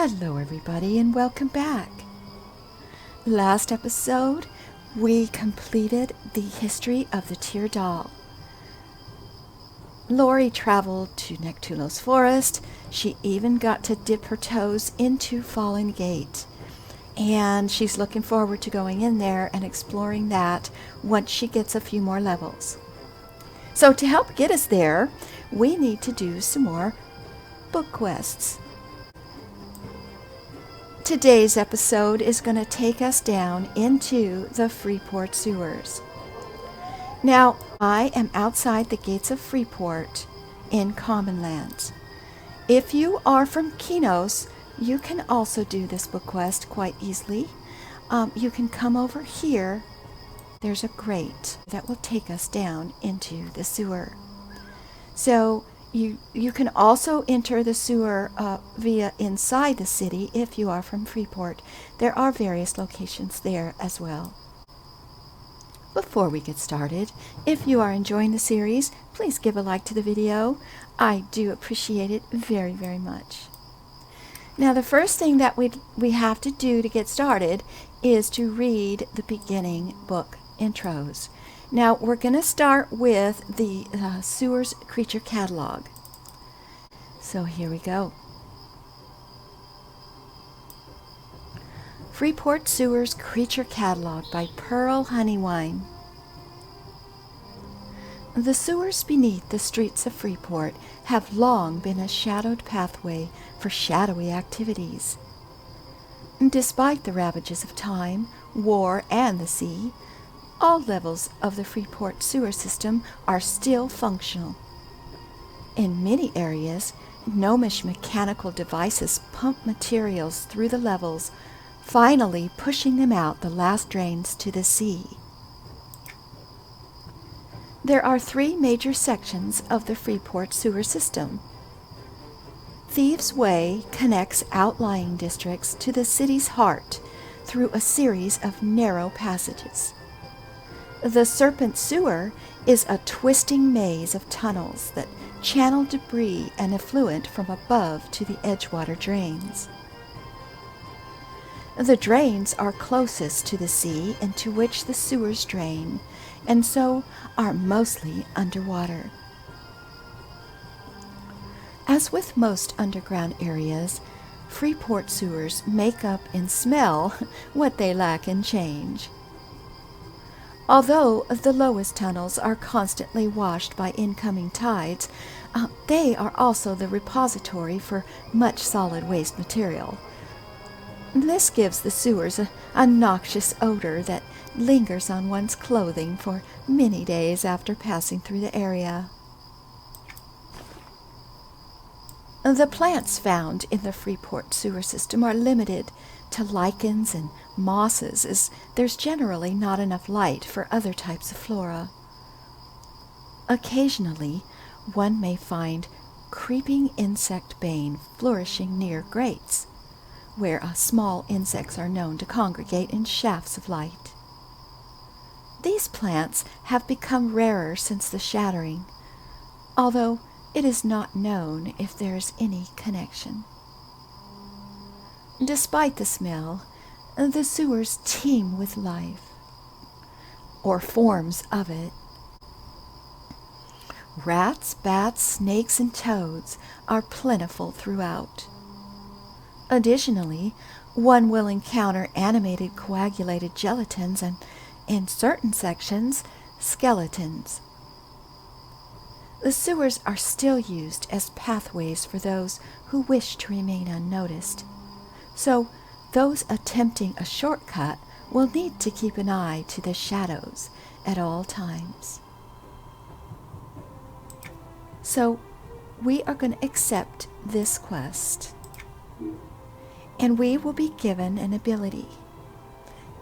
Hello everybody and welcome back. Last episode we completed the history of the Tear Doll. Lorrie traveled to Nectulo's forest. She even got to dip her toes into Fallen Gate. And she's looking forward to going in there and exploring that once she gets a few more levels. So to help get us there, we need to do some more book quests. Today's episode is going to take us down into the Freeport Sewers. Now, I am outside the gates of Freeport in Common Lands. If you are from Kinos, you can also do this book quest quite easily. You can come over here. There's a grate that will take us down into the sewer. So you can also enter the sewer via inside the city if you are from Freeport. There are various locations there as well. Before we get started, if you are enjoying the series, please give a like to the video. I do appreciate it very, very much. Now the first thing that we have to do to get started is to read the beginning book intros. Now we're going to start with the Sewers Creature Catalog. So here we go. Freeport Sewers Creature Catalog by Pearl Honeywine. The sewers beneath the streets of Freeport have long been a shadowed pathway for shadowy activities. Despite the ravages of time, war, and the sea, all levels of the Freeport sewer system are still functional. In many areas, gnomish mechanical devices pump materials through the levels, finally pushing them out the last drains to the sea. There are three major sections of the Freeport sewer system. Thieves' Way connects outlying districts to the city's heart through a series of narrow passages. The Serpent Sewer is a twisting maze of tunnels that channel debris and effluent from above to the edgewater drains. The drains are closest to the sea into which the sewers drain, and so are mostly underwater. As with most underground areas, Freeport sewers make up in smell what they lack in change. Although the lowest tunnels are constantly washed by incoming tides, they are also the repository for much solid waste material. This gives the sewers a noxious odor that lingers on one's clothing for many days after passing through the area. The plants found in the Freeport sewer system are limited to lichens and mosses, as there's generally not enough light for other types of flora. Occasionally, one may find creeping insect bane flourishing near grates, where small insects are known to congregate in shafts of light. These plants have become rarer since the shattering, although it is not known if there is any connection. Despite the smell, the sewers teem with life, or forms of it. Rats, bats, snakes, and toads are plentiful throughout. Additionally, one will encounter animated coagulated gelatins and, in certain sections, skeletons. The sewers are still used as pathways for those who wish to remain unnoticed, so those attempting a shortcut will need to keep an eye to the shadows at all times. So we are going to accept this quest, and we will be given an ability.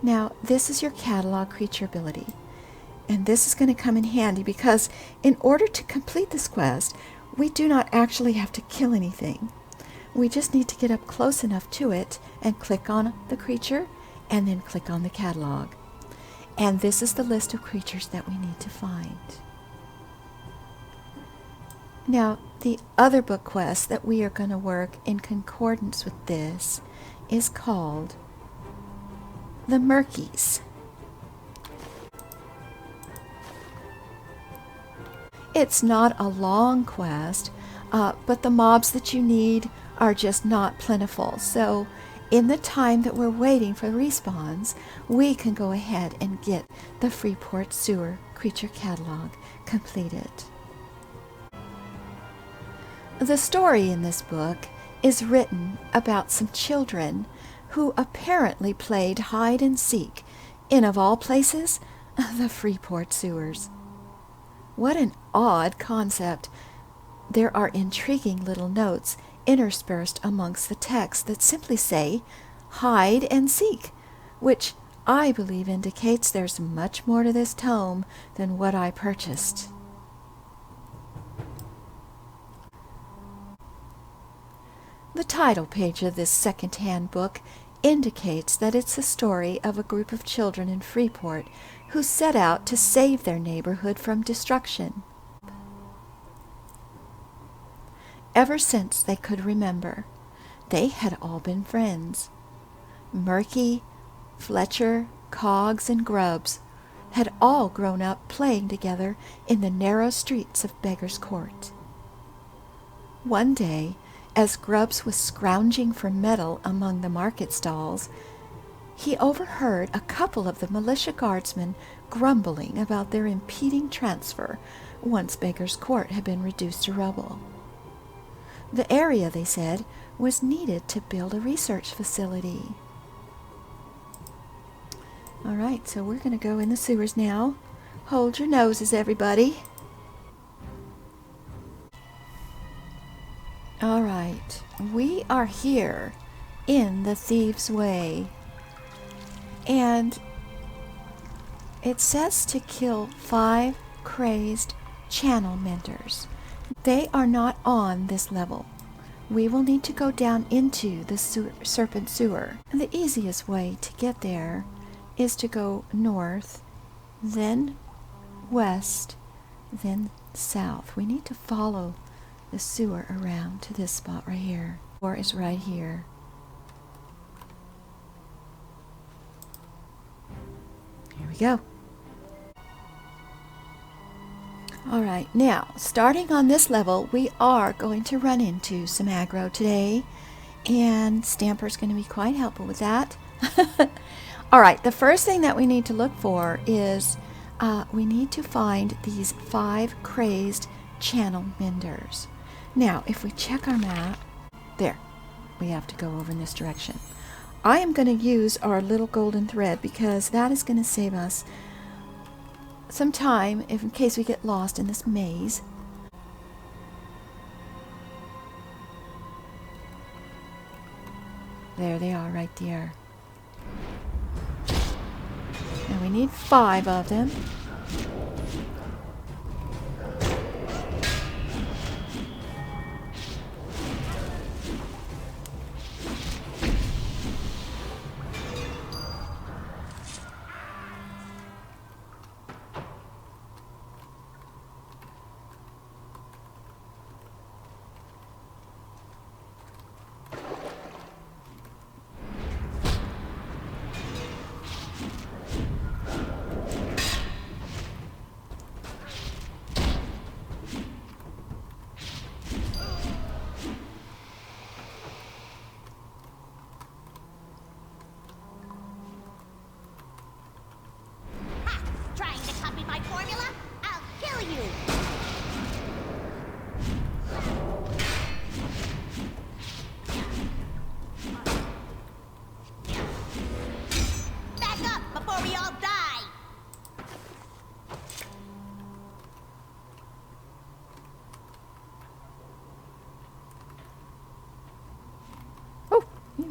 Now, this is your catalog creature ability, and this is going to come in handy because in order to complete this quest, we do not actually have to kill anything. We just need to get up close enough to it and click on the creature and then click on the catalog. And this is the list of creatures that we need to find. Now, the other book quest that we are going to work in concordance with this is called the Murkies. It's not a long quest, but the mobs that you need are just not plentiful. So in the time that we're waiting for respawns, we can go ahead and get the Freeport Sewer creature catalog completed. The story in this book is written about some children who apparently played hide and seek in, of all places, the Freeport Sewers. What an odd concept. There are intriguing little notes interspersed amongst the text that simply say, hide and seek, which I believe indicates there's much more to this tome than what I purchased. The title page of this second-hand book indicates that it's the story of a group of children in Freeport who set out to save their neighborhood from destruction. Ever since they could remember, they had all been friends. Murky, Fletcher, Coggs, and Grubbs had all grown up playing together in the narrow streets of Beggar's Court. One day, as Grubbs was scrounging for metal among the market stalls, he overheard a couple of the militia guardsmen grumbling about their impeding transfer once Beggar's Court had been reduced to rubble. The area, they said, was needed to build a research facility. All right, so we're going to go in the sewers now. Hold your noses, everybody. All right, we are here in the Thieves' Way. And it says to kill 5 crazed channel menders. They are not on this level. We will need to go down into the Serpent Sewer. And the easiest way to get there is to go north, then west, then south. We need to follow the sewer around to this spot right here. Or is right here. Here we go. Alright, now, starting on this level, we are going to run into some aggro today, and Stamper's going to be quite helpful with that. Alright, the first thing that we need to look for is we need to find these 5 crazed channel menders. Now, if we check our map, there, we have to go over in this direction. I am going to use our little golden thread because that is going to save us some time in case we get lost in this maze. There they are right there. And we need 5 of them.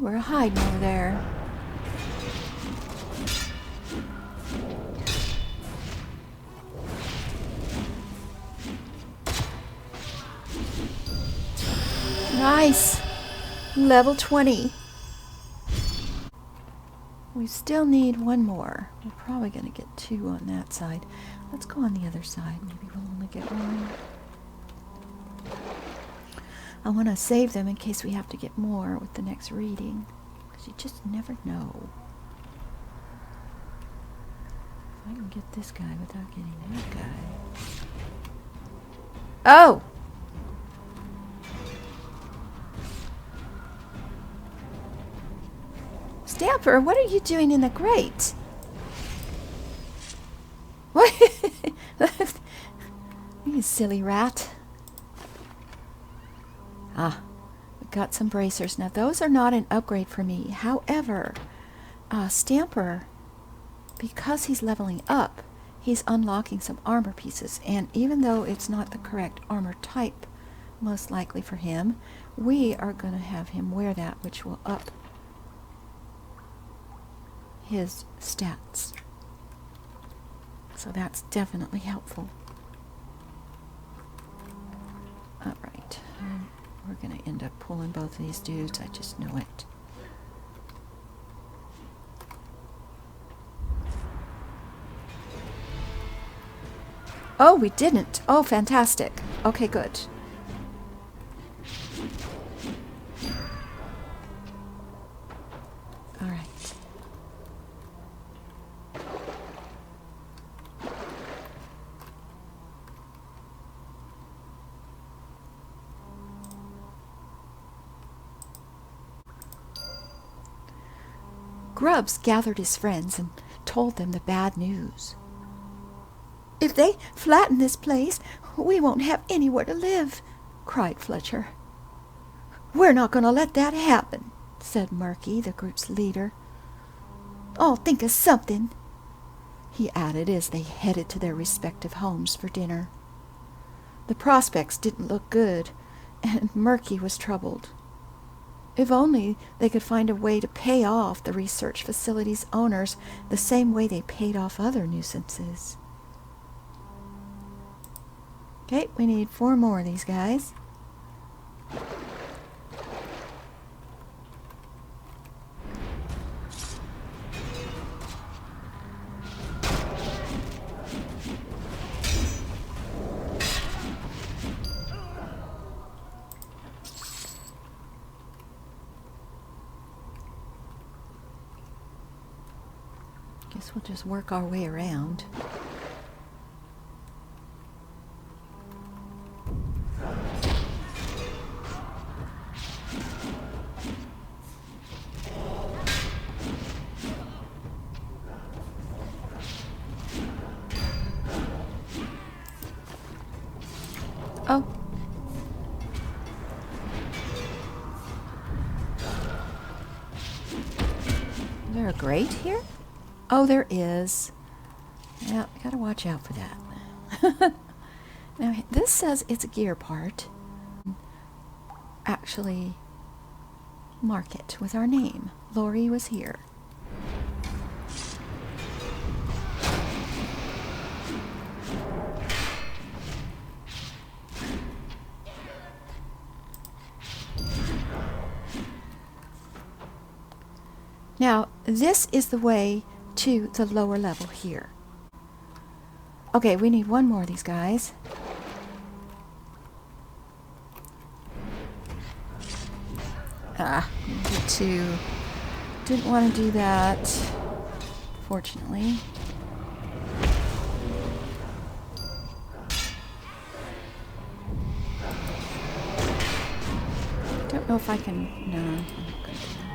We're hiding over there. Nice! Level 20. We still need one more. We're probably going to get 2 on that side. Let's go on the other side. Maybe we'll only get 1. I want to save them in case we have to get more with the next reading. Because you just never know. If I can get this guy without getting that guy. Oh! Stamper, what are you doing in the grate? What? You silly rat. Ah, we got some bracers. Now, those are not an upgrade for me. However, Stamper, because he's leveling up, he's unlocking some armor pieces. And even though it's not the correct armor type, most likely for him, we are going to have him wear that, which will up his stats. So that's definitely helpful. Alright, we're going to end up pulling both of these dudes, I just know it. Oh, we didn't. Oh, fantastic. Okay, good. Alright. Grubbs gathered his friends and told them the bad news. "If they flatten this place, we won't have anywhere to live," cried Fletcher. "We're not going to let that happen," said Murky, the group's leader. "I'll think of something," he added as they headed to their respective homes for dinner. The prospects didn't look good, and Murky was troubled. If only they could find a way to pay off the research facility's owners the same way they paid off other nuisances. Okay, we need 4 more of these guys. Guess we'll just work our way around. Oh. Is there a grate here? Oh, there is. Yeah, I gotta watch out for that. Now, this says it's a gear part. Actually, mark it with our name. Lorrie was here. Now, this is the way to the lower level here. Okay, we need 1 more of these guys. Get 2. Didn't want to do that, fortunately. Don't know if I can. No, I'm not going to do that.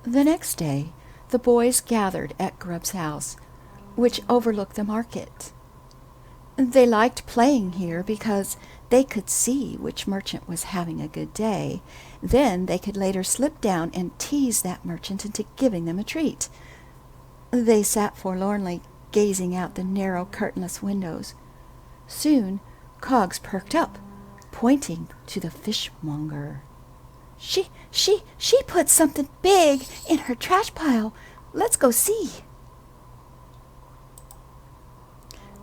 The next day, the boys gathered at Grubb's house, which overlooked the market. They liked playing here because they could see which merchant was having a good day. Then they could later slip down and tease that merchant into giving them a treat. They sat forlornly, gazing out the narrow, curtainless windows. Soon, Cogs perked up, pointing to the fishmonger. She put something big in her trash pile. Let's go see."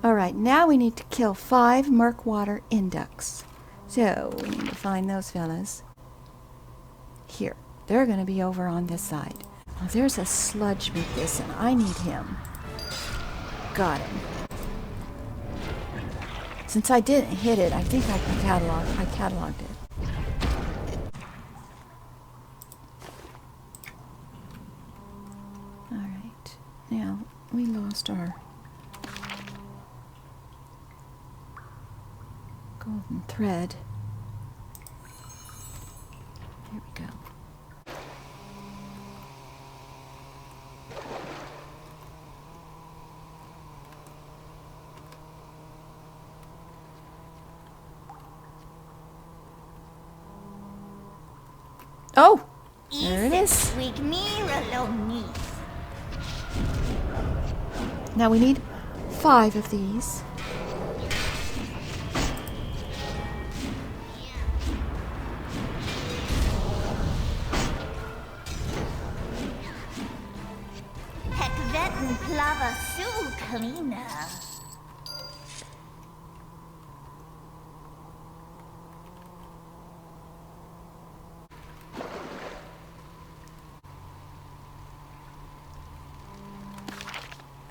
Alright, now we need to kill 5 Murkwater inducts. So, we need to find those fellas. Here. They're going to be over on this side. Oh, there's a sludge with this, and I need him. Got him. Since I didn't hit it, I think I cataloged it. Alright. Now, we lost our golden thread. Here we go. Oh! There it is. Now we need 5 of these.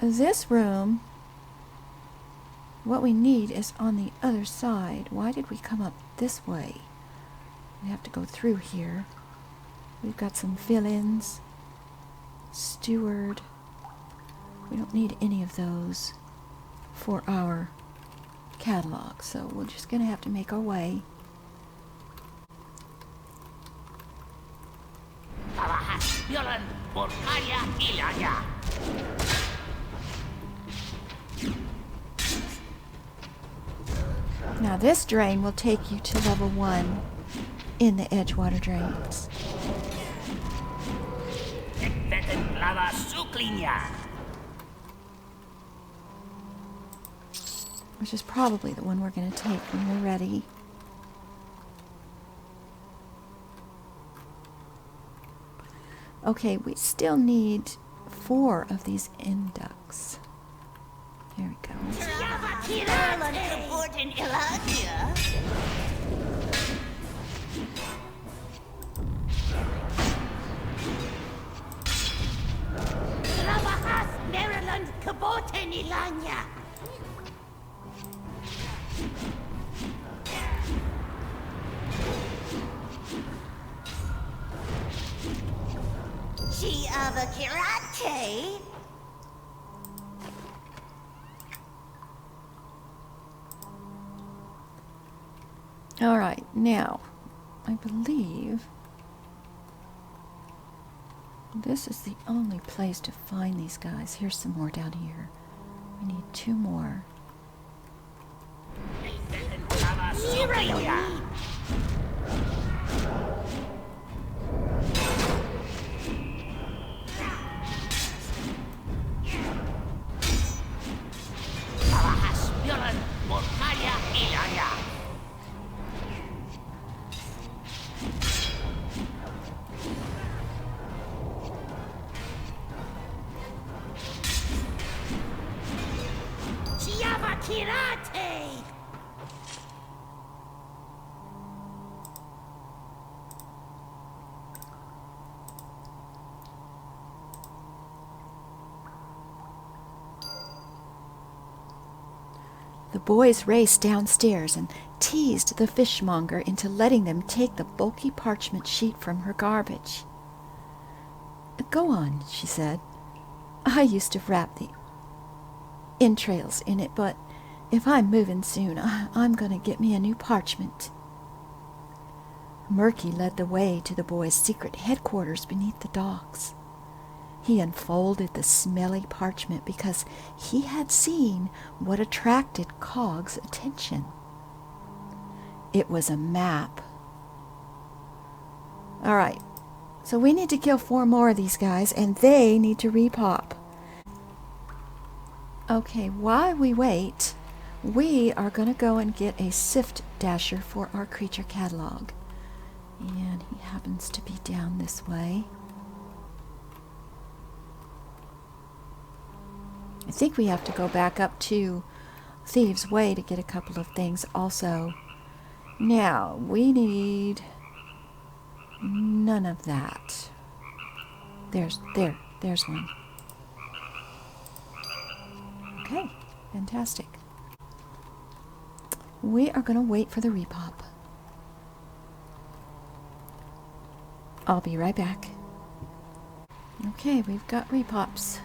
This room, what we need is on the other side. Why did we come up this way? We have to go through here. We've got some fill-ins. Steward. We don't need any of those for our catalog, so we're just going to have to make our way. Now this drain will take you to level 1 in the Edgewater drains. Which is probably the one we're going to take when we're ready. Okay, we still need 4 of these inducts. There we go. All right, now, I believe this is the only place to find these guys. Here's some more down here. We need 2 more. The boys raced downstairs and teased the fishmonger into letting them take the bulky parchment sheet from her garbage. "Go on," she said. "I used to wrap the entrails in it, but if I'm moving soon, I'm going to get me a new parchment." Murky led the way to the boys' secret headquarters beneath the docks. He unfolded the smelly parchment because he had seen what attracted Cog's attention. It was a map. All right, so we need to kill 4 more of these guys, and they need to repop. Okay, while we wait, we are going to go and get a sift dasher for our creature catalog. And he happens to be down this way. I think we have to go back up to Thieves' Way to get a couple of things also. Now, we need none of that. There's one. Okay, fantastic. We are going to wait for the repop. I'll be right back. Okay, we've got repops.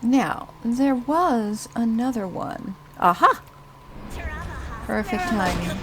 Now, there was another one. Aha! Perfect timing.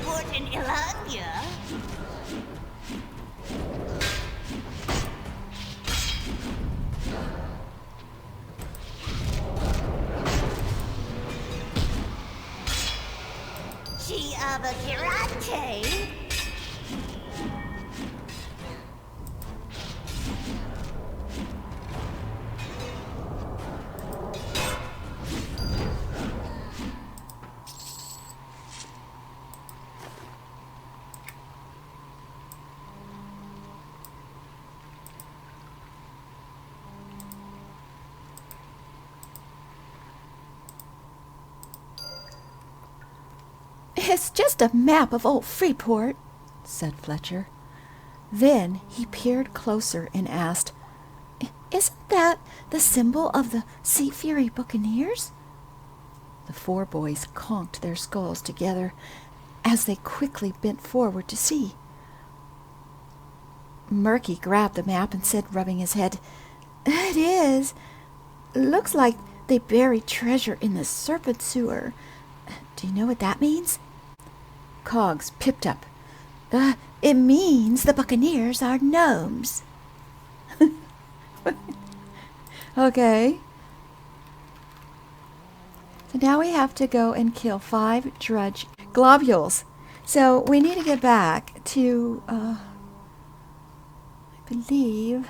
It's just a map of old Freeport, said Fletcher. Then he peered closer and asked, Isn't that the symbol of the Sea Fury Buccaneers? The four boys conked their skulls together as they quickly bent forward to see. Murky grabbed the map and said, rubbing his head, It is. Looks like they buried treasure in the Serpent Sewer. Do you know what that means? Cogs pipped up. It means the Buccaneers are gnomes. Okay. So now we have to go and kill 5 Drudge Globules. So we need to get back to, I believe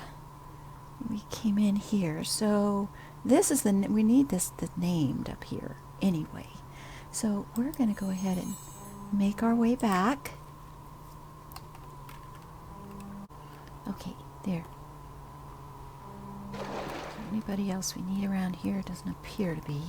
we came in here. So this is we need the named up here anyway. So we're going to go ahead and make our way back. Okay, there. Is there anybody else we need around here? It doesn't appear to be.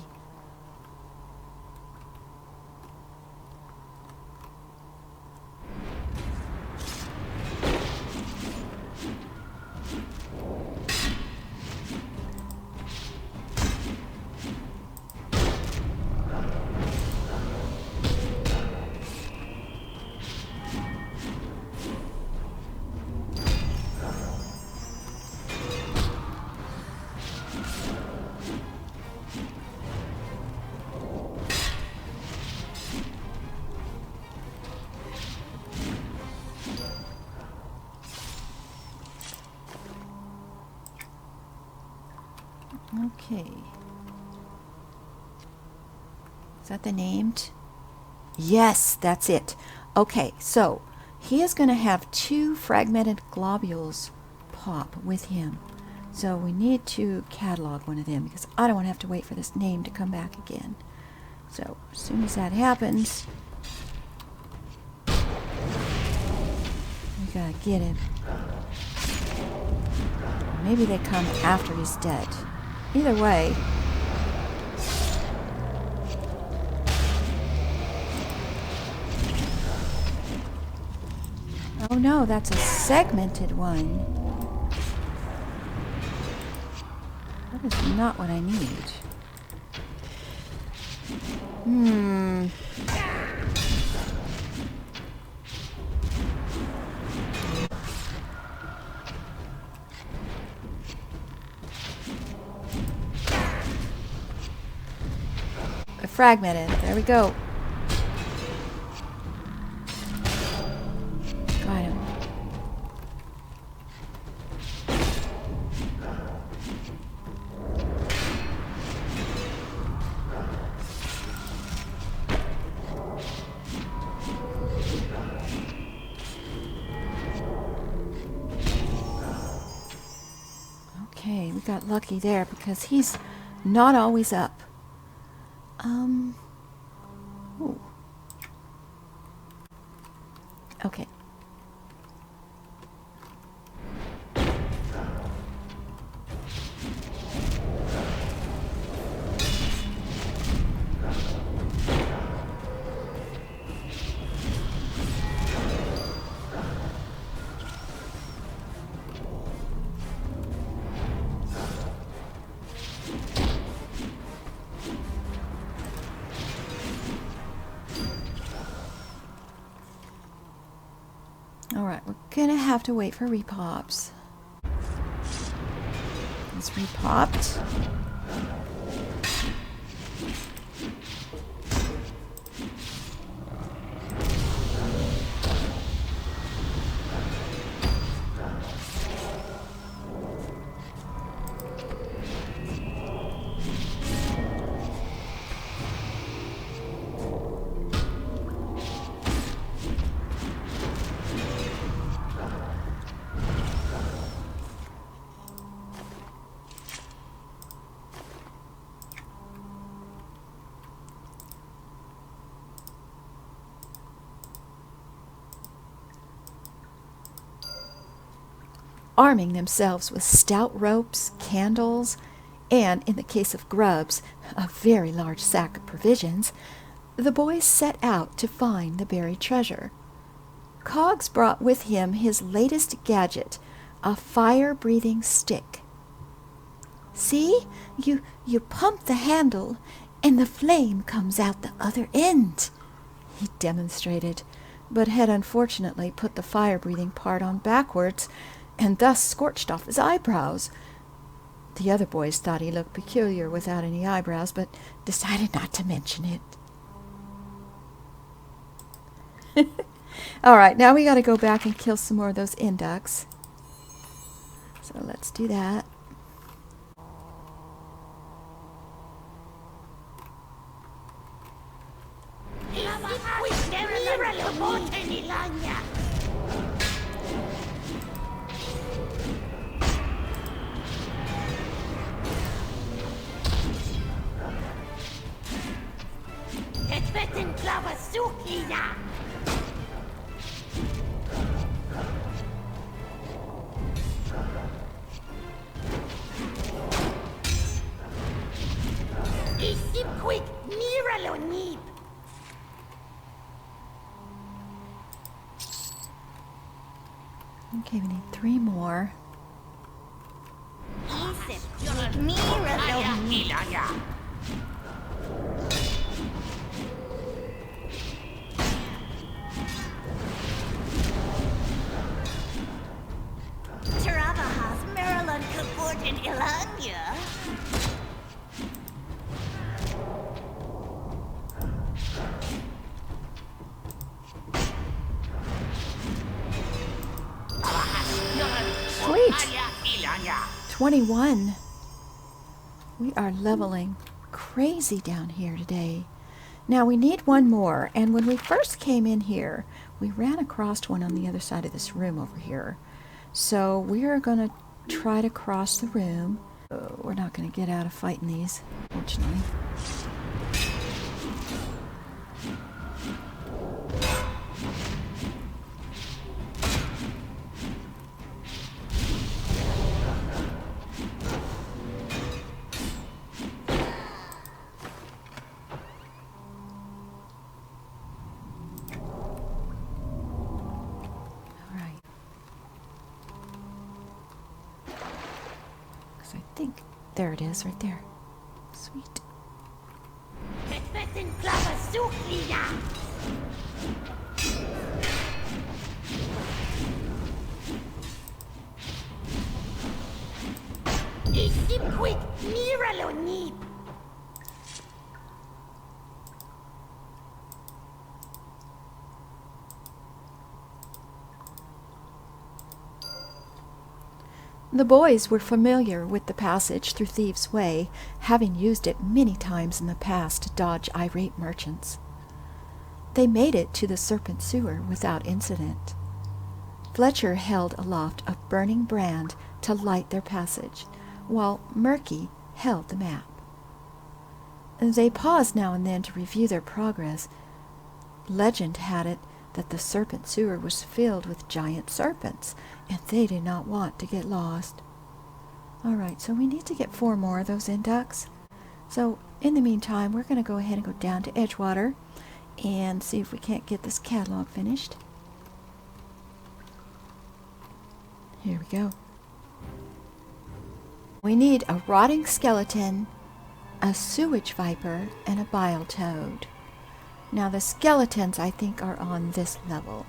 Okay. Is that the named? Yes, that's it. Okay, so he is going to have 2 fragmented globules pop with him. So we need to catalog one of them because I don't want to have to wait for this name to come back again. So as soon as that happens, we gotta get him. Maybe they come after he's dead. Either way. Oh no, that's a segmented one. That is not what I need. Fragmented. There we go. Got him. got lucky there because he's not always up. Ooh. Okay. Alright, we're gonna have to wait for repops. It's repopped. Arming themselves with stout ropes, candles, and, in the case of grubs, a very large sack of provisions, the boys set out to find the buried treasure. Cogs brought with him his latest gadget, a fire-breathing stick. See, you pump the handle, and the flame comes out the other end, he demonstrated, but had unfortunately put the fire-breathing part on backwards, and thus scorched off his eyebrows. The other boys thought he looked peculiar without any eyebrows, but decided not to mention it. All right, now we got to go back and kill some more of those inducts. So let's do that. Okay, we need 3 more. Sweet! 21. We are leveling crazy down here today. Now we need 1 more, and when we first came in here, we ran across one on the other side of this room over here. So we are going to try to cross the room. We're not going to get out of fighting these, fortunately. I think there it is, right there. Sweet. The boys were familiar with the passage through Thieves' Way, having used it many times in the past to dodge irate merchants. They made it to the Serpent Sewer without incident. Fletcher held aloft a burning brand to light their passage, while Murky held the map. They paused now and then to review their progress. Legend had it that the Serpent Sewer was filled with giant serpents, and they did not want to get lost. All right, so we need to get 4 more of those inducts. So in the meantime, we're going to go ahead and go down to Edgewater and see if we can't get this catalog finished. Here we go. We need a rotting skeleton, a sewage viper, and a bile toad. Now the skeletons, I think, are on this level.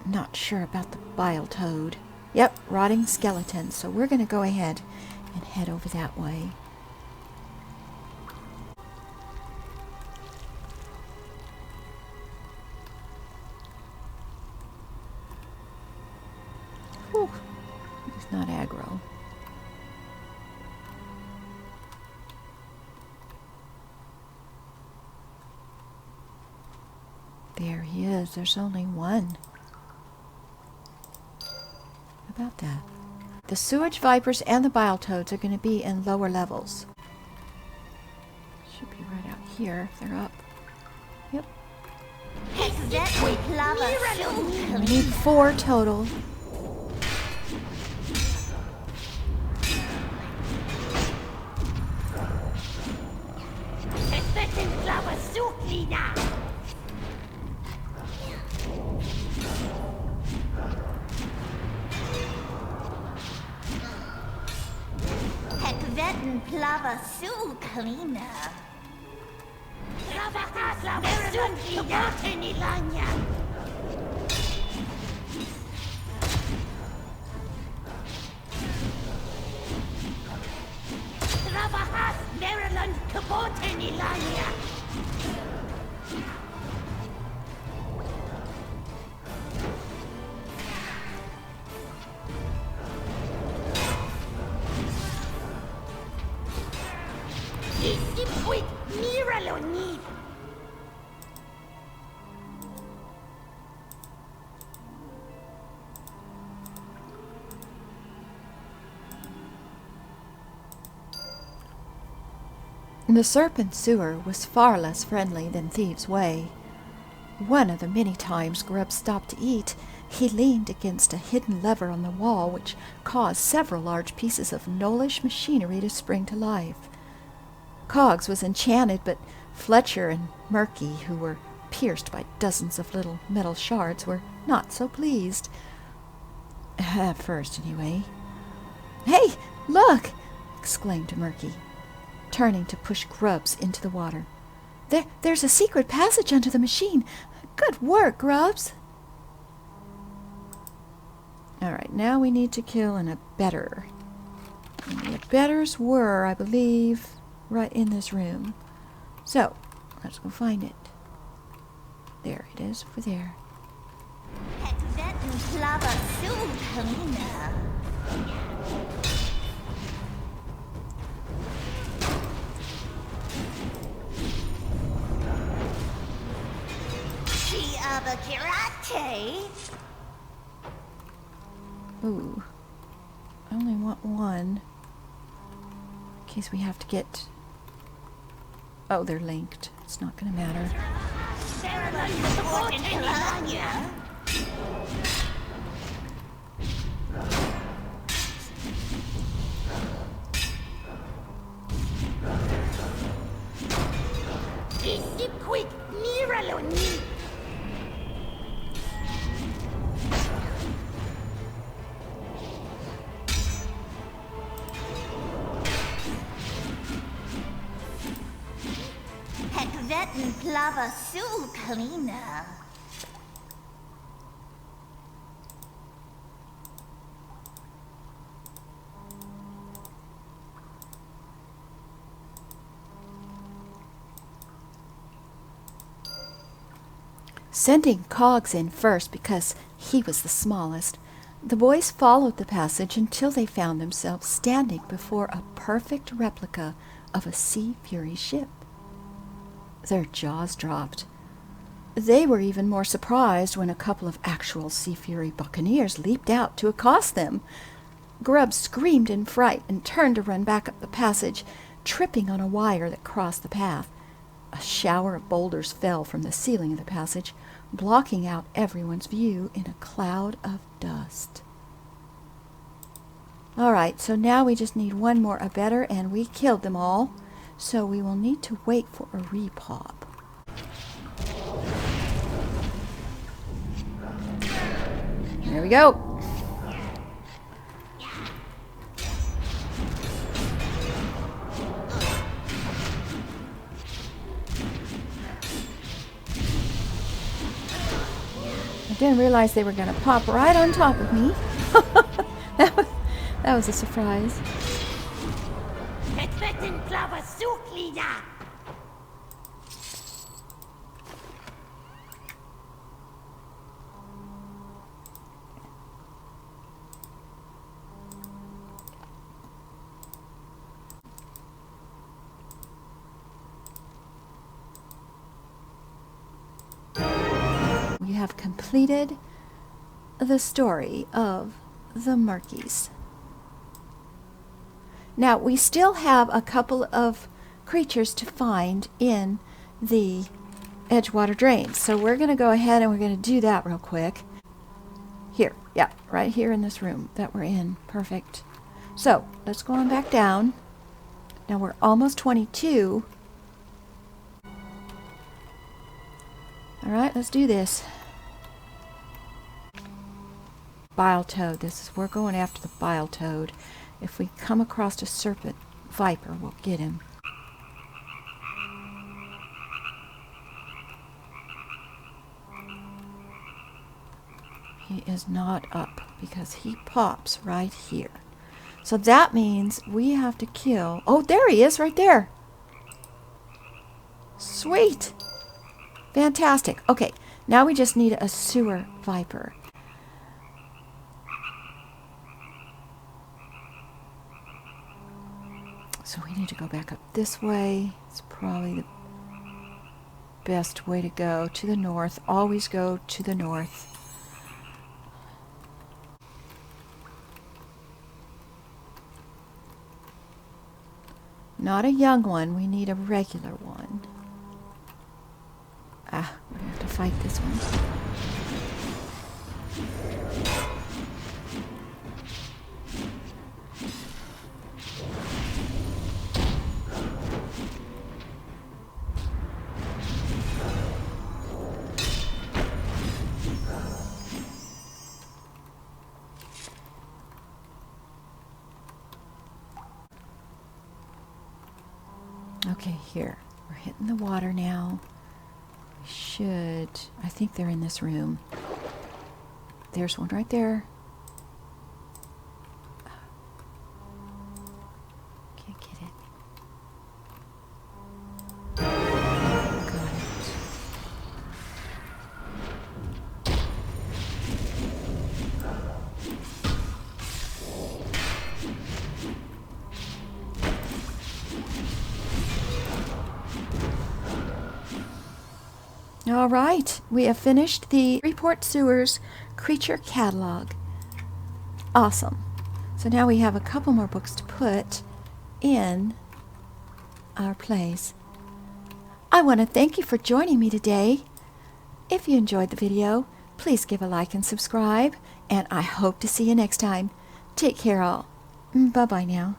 Not sure about the bile toad. Yep, rotting skeleton. So we're going to go ahead and head over that way. Whew. He's not aggro. There he is. There's only one. How about that? The sewage vipers and the bile toads are going to be in lower levels. Should be right out here if they're up. Yep. We need 4 total. The Serpent Sewer was far less friendly than Thieves' Way. One of the many times Grub stopped to eat, he leaned against a hidden lever on the wall which caused several large pieces of gnollish machinery to spring to life. Cogs was enchanted, but Fletcher and Murky, who were pierced by dozens of little metal shards, were not so pleased. At first, anyway. "Hey, look!" exclaimed Murky, turning to push Grubs into the water. There's a secret passage under the machine. Good work, Grubs." All right, now we need to kill an abettor. And the abettors were, I believe, right in this room. So, let's go find it. There it is, over there. Ooh. I only want one. In case we have to get... Oh, they're linked. It's not going to matter. Sending Cogs in first because he was the smallest, the boys followed the passage until they found themselves standing before a perfect replica of a Sea Fury ship. Their jaws dropped. They were even more surprised when a couple of actual Sea Fury buccaneers leaped out to accost them. Grub screamed in fright and turned to run back up the passage, tripping on a wire that crossed the path. A shower of boulders fell from the ceiling of the passage, blocking out everyone's view in a cloud of dust. Alright, so now we just need one more abettor, and we killed them all. So we will need to wait for a repop. There we go. I didn't realize they were going to pop right on top of me. That was a surprise. We have completed the story of the Murkies. Now, we still have a couple of creatures to find in the Edgewater drains, so we're going to go ahead and we're going to do that real quick. Here, yeah, right here in this room that we're in. Perfect. So, let's go on back down. Now, we're almost 22. Alright, let's do this. Bile toad. We're going after the bile toad. If we come across a serpent viper, we'll get him. He is not up because he pops right here. So that means we have to kill... Oh, there he is right there. Sweet. Fantastic. Okay, now we just need a sewer viper. So we need to go back up this way. It's probably the best way to go. To the north. Always go to the north. Not a young one. We need a regular one. Ah, we're going to have to fight this one. Okay, here. We're hitting the water now. We should... I think they're in this room. There's one right there. Can't get it. Got it. All right, we have finished the Freeport Sewers creature catalog. Awesome. So now we have a couple more books to put in our plays. I want to thank you for joining me today. If you enjoyed the video, please give a like and subscribe, and I hope to see you next time. Take care all. Bye-bye now.